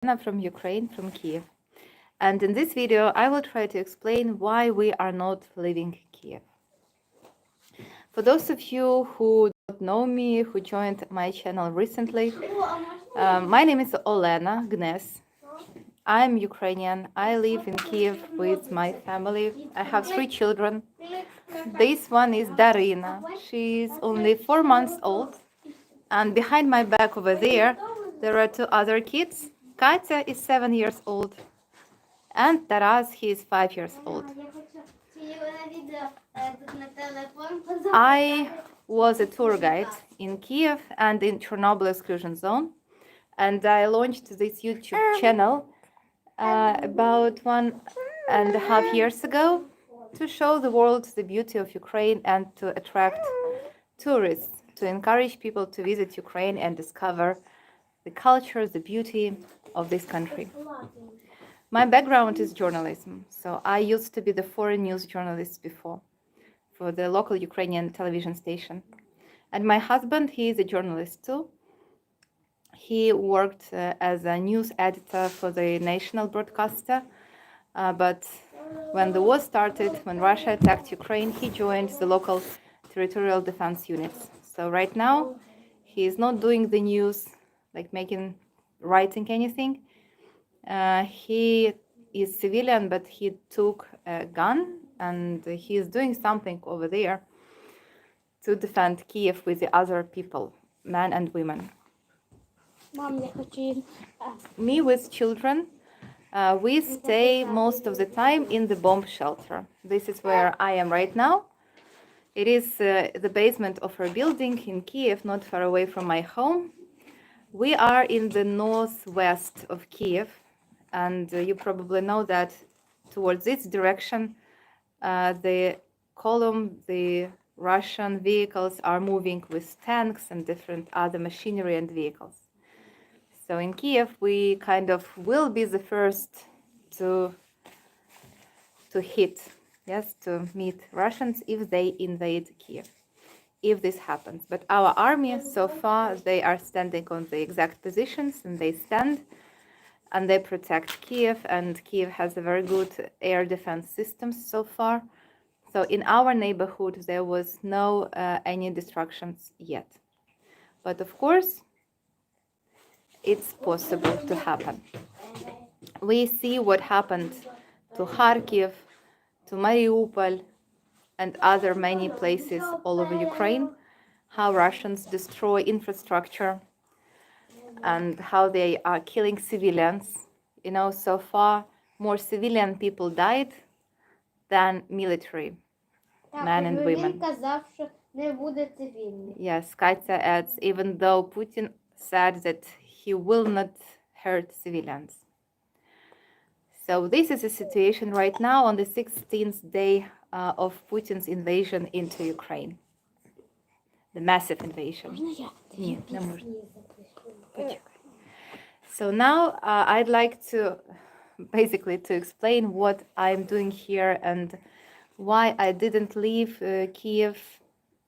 from Ukraine, from Kiev. And in this video, I will try to explain why we are not leaving Kiev. For those of you who don't know me, who joined my channel recently, my name is Olena Gnes. I'm Ukrainian. I live in Kiev with my family. I have 3 children. This one is Darina. She's only 4 months old. And behind my back over there are 2 other kids. Katya is 7 years old. And Taras, he is 5 years old. I was a tour guide in Kiev and in Chernobyl exclusion zone. And I launched this YouTube channel about 1.5 years ago to show the world the beauty of Ukraine and to attract tourists, to encourage people to visit Ukraine and discover the culture, the beauty of this country. My background is journalism, so I used to be the foreign news journalist before for the local Ukrainian television station. And my husband, he is a journalist too. He worked as a news editor for the national broadcaster, but when the war started, when Russia attacked Ukraine, he joined the local territorial defense units. So right now, he is not doing the news, like writing anything. He is civilian, but he took a gun and he is doing something over there to defend Kiev with the other people, men and women. Me with children, we stay most of the time in the bomb shelter. This is where I am right now. It is the basement of a building in Kiev, not far away from my home. We are in the northwest of Kiev, and you probably know that towards this direction, the Russian vehicles are moving with tanks and different other machinery and vehicles. So in Kiev, we kind of will be the first to hit, yes, to meet Russians if they invade Kiev, if this happens. But our army, so far, they are standing on the exact positions, and they stand and they protect Kiev, and Kiev has a very good air defense system so far. So in our neighborhood, there was no any destructions yet. But of course, it's possible to happen. We see what happened to Kharkiv, to Mariupol, and other many places all over Ukraine, how Russians destroy infrastructure and how they are killing civilians. You know, so far, more civilian people died than military men and women. Yes, Katya adds, even though Putin said that he will not hurt civilians. So this is the situation right now on the 16th day of Putin's invasion into Ukraine. The massive invasion. So now I'd like to basically to explain what I'm doing here and why I didn't leave Kiev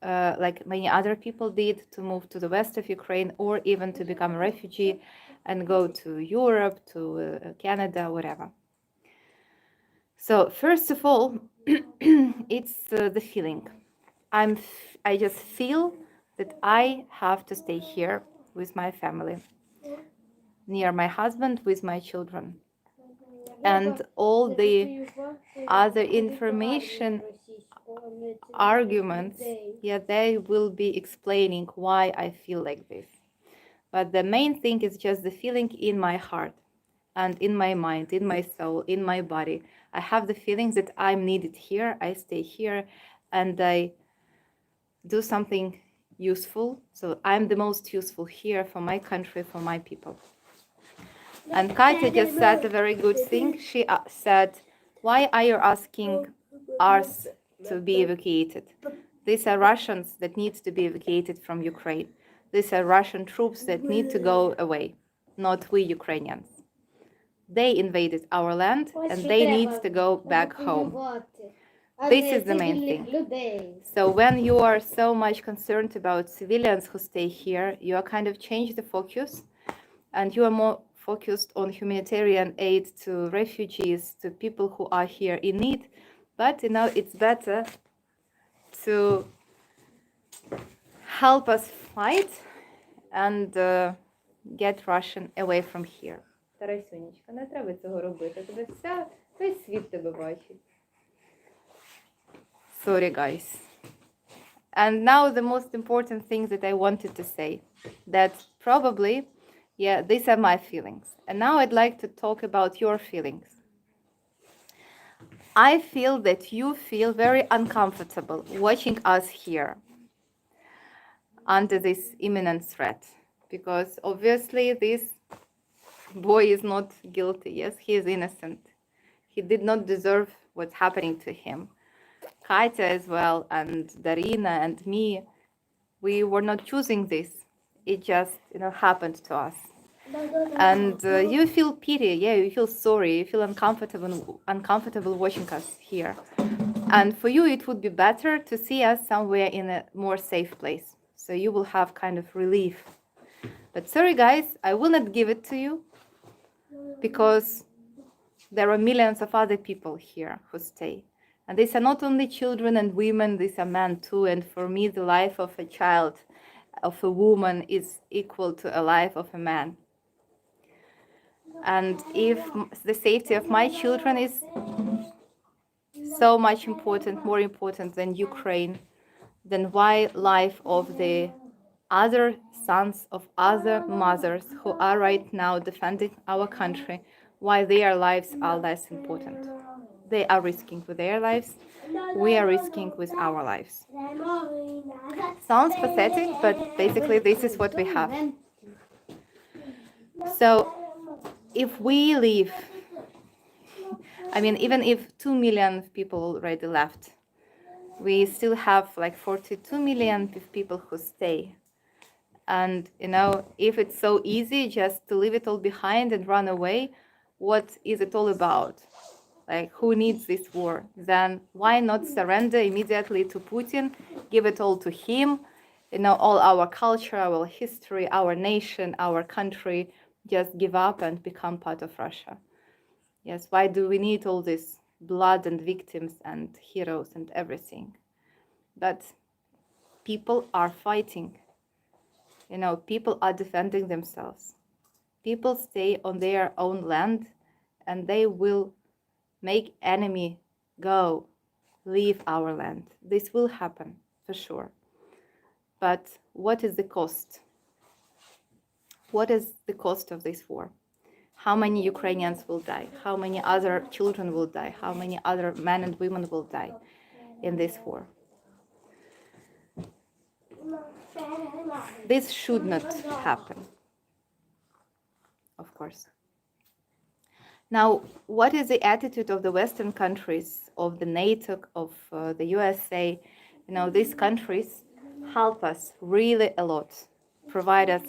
like many other people did, to move to the west of Ukraine or even to become a refugee and go to Europe, to Canada, whatever. So first of all, it's the feeling. I just feel that I have to stay here with my family, near my husband, with my children. And all the other information, arguments, yeah, they will be explaining why I feel like this. But the main thing is just the feeling in my heart and in my mind, in my soul, in my body. I have the feeling that I'm needed here, I stay here, and I do something useful. So I'm the most useful here for my country, for my people. And Katya just said a very good thing. She said, why are you asking us to be evacuated? These are Russians that need to be evacuated from Ukraine. These are Russian troops that need to go away, not we Ukrainians. They invaded our land and they need to go back home. This is the main thing. So when you are so much concerned about civilians who stay here, you are kind of change the focus and you are more focused on humanitarian aid to refugees, to people who are here in need. But, it's better to help us fight and get Russian away from here. Тарасюнечка, не треба цього робити. Тебе весь світ тебе бачить. Sorry, guys. And now the most important thing that I wanted to say, that probably, these are my feelings. And now I'd like to talk about your feelings. I feel that you feel very uncomfortable watching us here under this imminent threat, because obviously this boy is not guilty. Yes, he is innocent. He did not deserve what's happening to him. Katya as well, and Darina and me, we were not choosing this. It just, happened to us. And you feel pity, you feel sorry, you feel uncomfortable watching us here. And for you, it would be better to see us somewhere in a more safe place. So you will have kind of relief. But sorry, guys, I will not give it to you, because there are millions of other people here who stay. And these are not only children and women, these are men too. And for me, the life of a child, of a woman, is equal to a life of a man. And if the safety of my children is so much important, more important than Ukraine, then why life of the other sons of other mothers who are right now defending our country, why their lives are less important? They are risking with their lives. We are risking with our lives. Sounds pathetic, but basically this is what we have. So if we leave, even if 2 million people already left, we still have like 42 million people who stay. And, if it's so easy just to leave it all behind and run away, what is it all about? Like, who needs this war? Then why not surrender immediately to Putin, give it all to him, all our culture, our history, our nation, our country, just give up and become part of Russia? Yes, why do we need all this blood and victims and heroes and everything? But people are fighting. People are defending themselves. People stay on their own land, and they will make enemy go, leave our land. This will happen for sure. But what is the cost? What is the cost of this war? How many Ukrainians will die? How many other children will die? How many other men and women will die in this war? This should not happen, of course. Now, what is the attitude of the Western countries, of the NATO, of the USA? These countries help us really a lot, provide us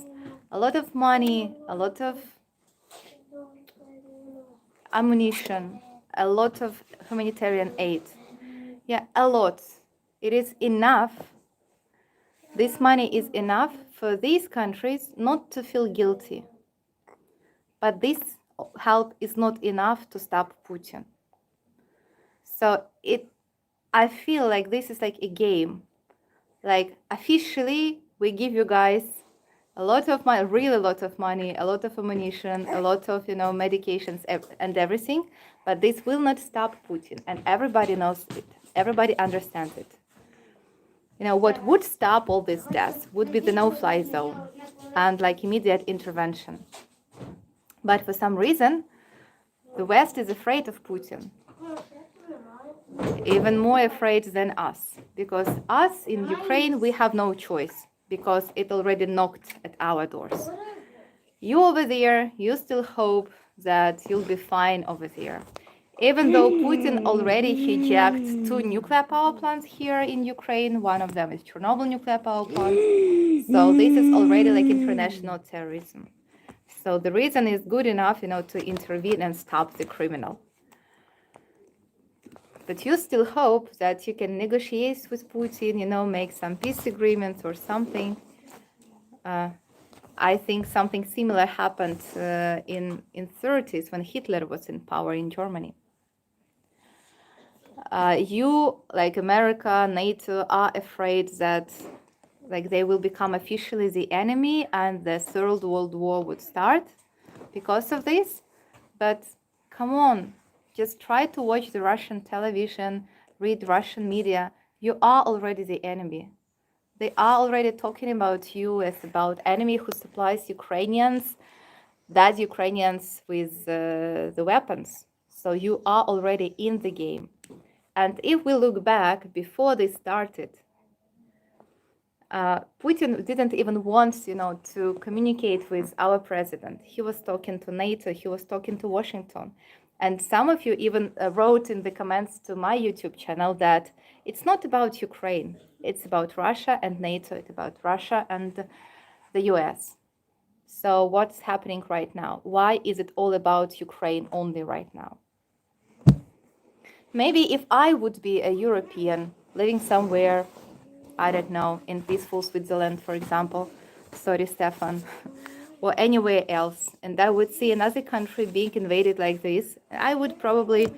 a lot of money, a lot of ammunition, a lot of humanitarian aid. Yeah, a lot. It is enough. This money is enough for these countries not to feel guilty. But this help is not enough to stop Putin. So I feel like this is like a game. Like, officially, we give you guys a lot of money, really a lot of money, a lot of ammunition, a lot of, medications and everything. But this will not stop Putin. And everybody knows it. Everybody understands it. What would stop all this death would be the no-fly zone and like immediate intervention. But for some reason, the West is afraid of Putin, even more afraid than us, because us in Ukraine, we have no choice, because it already knocked at our doors. You over there, you still hope that you'll be fine over there. Even though Putin already hijacked 2 nuclear power plants here in Ukraine, one of them is Chernobyl nuclear power plant. So this is already like international terrorism. So the reason is good enough, to intervene and stop the criminal. But you still hope that you can negotiate with Putin, make some peace agreements or something. I think something similar happened in 30s when Hitler was in power in Germany. You, like America, NATO, are afraid that like they will become officially the enemy and the Third World War would start because of this. But come on, just try to watch the Russian television, read Russian media. You are already the enemy. They are already talking about you as about enemy who supplies Ukrainians, that Ukrainians with the weapons. So you are already in the game. And if we look back before they started, Putin didn't even want, to communicate with our president. He was talking to NATO. He was talking to Washington. And some of you even wrote in the comments to my YouTube channel that it's not about Ukraine. It's about Russia and NATO. It's about Russia and the US. So what's happening right now? Why is it all about Ukraine only right now? Maybe if I would be a European living somewhere, I don't know, in peaceful Switzerland, for example, sorry, Stefan, or anywhere else, and I would see another country being invaded like this, I would probably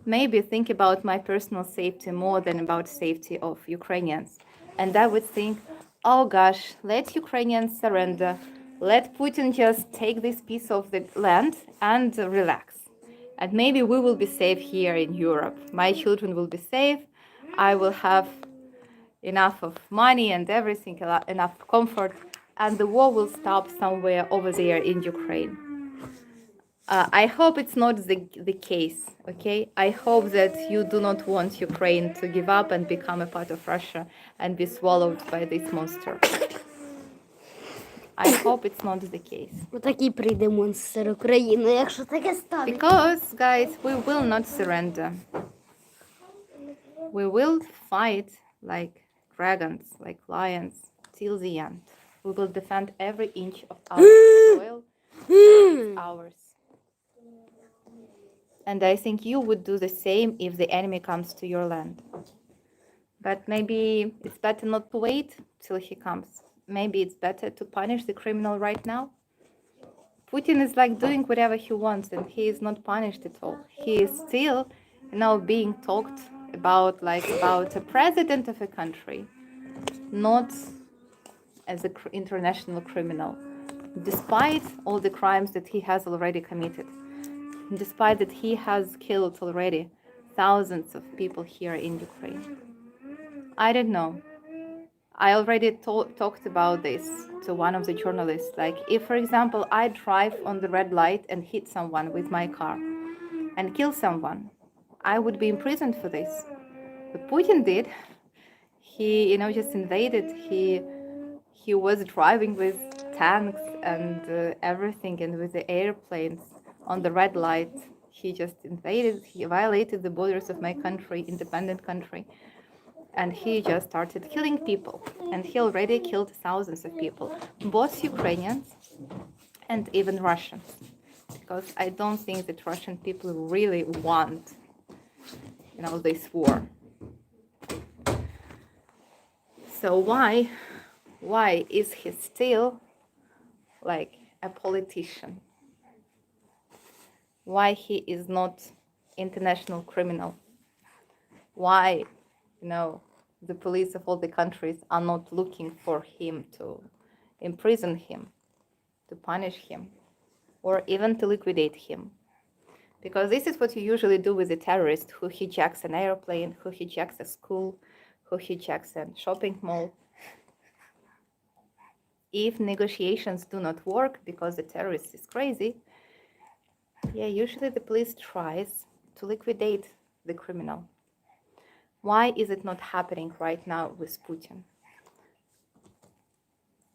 maybe think about my personal safety more than about safety of Ukrainians. And I would think, oh gosh, let Ukrainians surrender. Let Putin just take this piece of the land and relax. And maybe we will be safe here in Europe. My children will be safe. I will have enough of money and everything, enough comfort, and the war will stop somewhere over there in Ukraine. I hope it's not the case, okay? I hope that you do not want Ukraine to give up and become a part of Russia and be swallowed by this monster. I hope it's not the case. Отакий прийде монстр України, якщо таке стане. Because, guys, we will not surrender. We will fight like dragons, like lions, till the end. We will defend every inch of our soil. It's ours. And I think you would do the same if the enemy comes to your land. But maybe it's better not to wait till he comes. Maybe it's better to punish the criminal right now. Putin is like doing whatever he wants and he is not punished at all. He is still, being talked about like about a president of a country, not as an international criminal, despite all the crimes that he has already committed, despite that he has killed already thousands of people here in Ukraine. I don't know. I already talked about this to one of the journalists. Like, if, for example, I drive on the red light and hit someone with my car and kill someone, I would be imprisoned for this. But Putin did. He, just invaded. He was driving with tanks and everything, and with the airplanes on the red light. He just invaded. He violated the borders of my country, independent country. And he just started killing people. And he already killed thousands of people, both Ukrainians and even Russians. Because I don't think that Russian people really want, this war. So why is he still like a politician? Why he is not international criminal? Why, the police of all the countries are not looking for him to imprison him, to punish him, or even to liquidate him? Because this is what you usually do with a terrorist who hijacks an airplane, who hijacks a school, who hijacks a shopping mall. If negotiations do not work because the terrorist is crazy, usually the police tries to liquidate the criminal. Why is it not happening right now with Putin?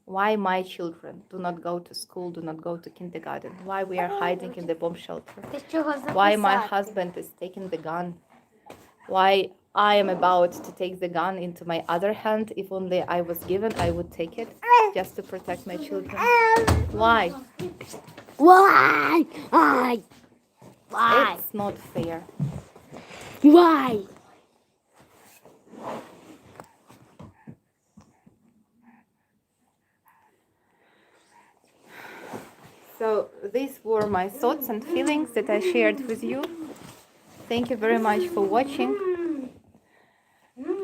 Why my children do not go to school, do not go to kindergarten? Why we are hiding in the bomb shelter? Why my husband is taking the gun? Why I am about to take the gun into my other hand? If only I was given, I would take it just to protect my children. Why? Why? It's not fair. Why? So these were my thoughts and feelings that I shared with you. Thank you very much for watching.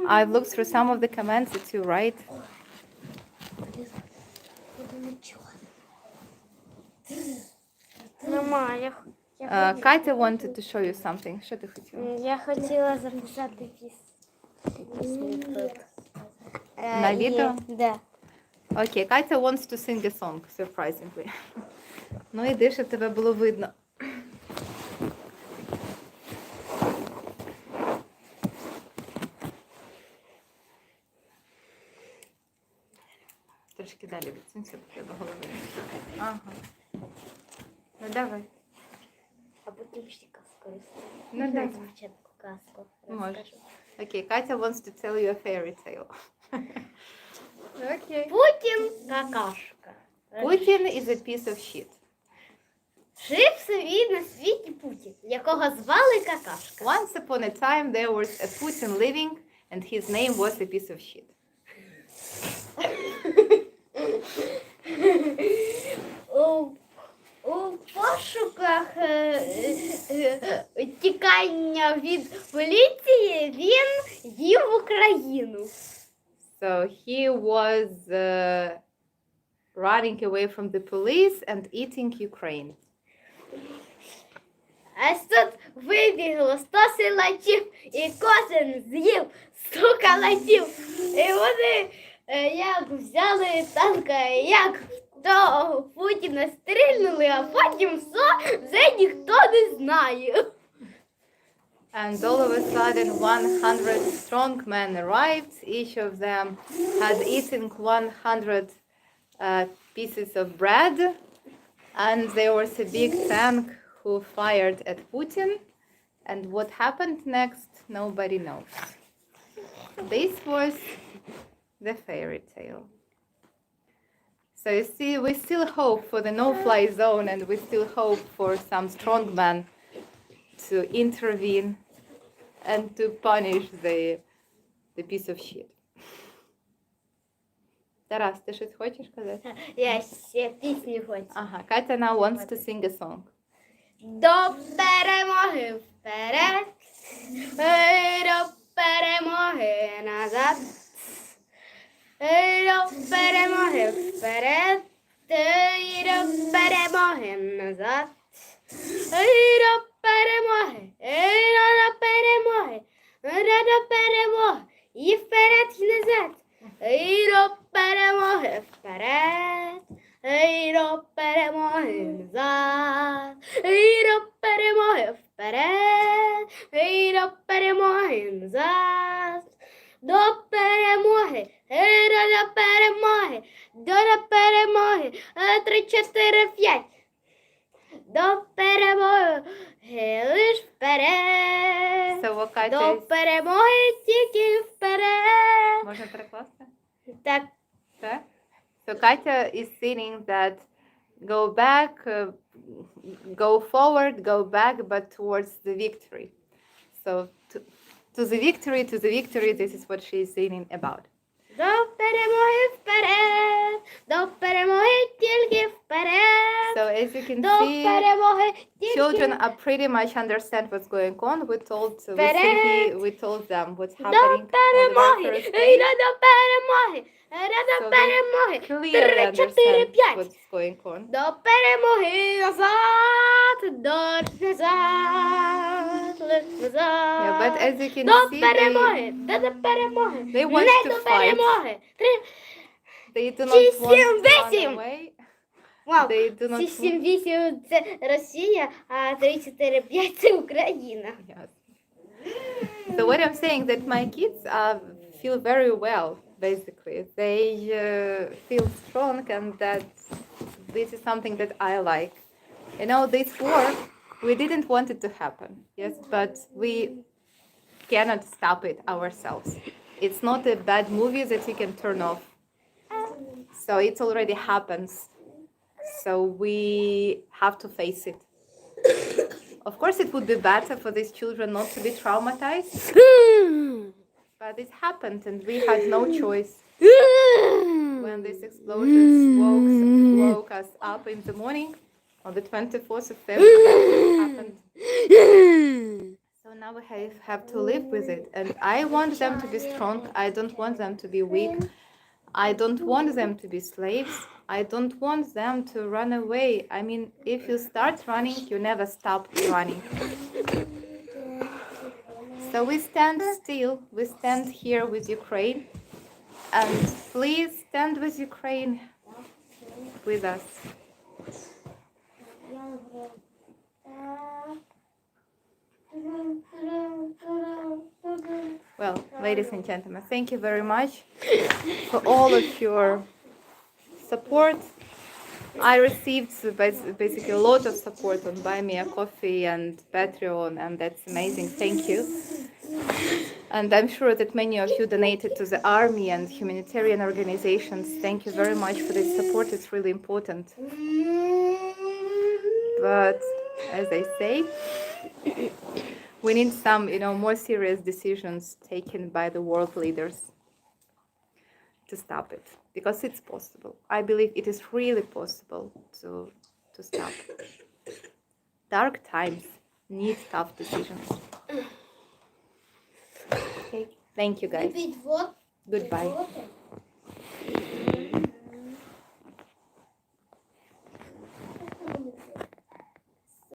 I've looked through some of the comments that you write. Нормально. Katya wanted to show you something. Що ти хотіла? Я хотіла записати пісню тут. На відео? Да. Окей, Katya wants to sing a song, surprisingly. Ну іди, щоб тебе було видно. Трошки далі відсунься до голови. Ага. Ну давай. А потім ще казку розкажу. Ну давай. Спочатку казку Можеш. розкажу. Окей, Katya wants to tell you a fairy tale. Окей. Путін какашка. Putin is a piece of shit. Жив собі на світі Путін, якого звали какашка. Once upon a time there was a Putin living and his name was a piece of shit. У пошуках тікання від поліції він їв Україну. So he was running away from the police and eating Ukraine. Аж тут вибігло 100 силачів і кожен з'їв 100 калачів. І вони як взяли танка, як до Путіна стрільнули, а потім все вже ніхто не знає. And all of a sudden 100 strong men arrived. Each of them had eaten 100 pieces of bread. And there was a big tank who fired at Putin. And what happened next, nobody knows. This was the fairy tale. So you see, we still hope for the no-fly zone, and we still hope for some strong man to intervene and to punish the piece of shit. Тарас, ти щось хочеш казати? Я ще пісню хочу. Ага, Katya now wants to sing a song. До перемоги вперед, до перемоги назад, до перемоги вперед, до перемоги назад, до перемоги, до перемоги, до перемоги, і вперед, і назад, до перемоги вперед. До перемоги назад, до перемоги вперед, до перемоги назад, до перемоги, до перемоги, до перемоги, 3, 4, 5, до перемоги, лиш вперед, So, Katya до is... перемоги тільки вперед. Можна перекласти? Так. Okay. So Katya is saying that go back, go forward, go back, but towards the victory. So to the victory, this is what she is saying about. До перемоги вперед, до перемоги тільки вперед. So as you can До see, перемоги тільки children are pretty much understand what's going on. We told them what's до happening on the перемоги, very first day. до перемоги, So до they перемоги. clearly 3, 4, understand 5. what's going on. До перемоги назад, назад. Yeah, but as you can До see, перемоги, до перемоги. they want Не to до fight. перемоги. They do not want to run 8. away. Вау, They do not 7-8 це Росія, а 3-4-5 це Україна. Yes. So what I'm saying that my kids feel very well, basically. They feel strong, and that this is something that I like. You know, this war, we didn't want it to happen, yes, but we cannot stop it ourselves. It's not a bad movie that you can turn off. So it already happens. So we have to face it. Of course, it would be better for these children not to be traumatized, but it happened and we had no choice. When these explosions woke us up in the morning, on the 24th of February happened. So now we have to live with it. And I want them to be strong. I don't want them to be weak. I don't want them to be slaves. I don't want them to run away. I mean, if you start running, you never stop running. So we stand still. We stand here with Ukraine. And please stand with Ukraine with us. Well, ladies and gentlemen, thank you very much for all of your support. I received basically a lot of support on Buy Me a Coffee and Patreon, and that's amazing. Thank you. And I'm sure that many of you donated to the army and humanitarian organizations. Thank you very much for this support. It's really important. But as I say, we need some, more serious decisions taken by the world leaders to stop it, because it's possible. I believe it is really possible to stop. Dark times need tough decisions. Okay, thank you guys. Goodbye.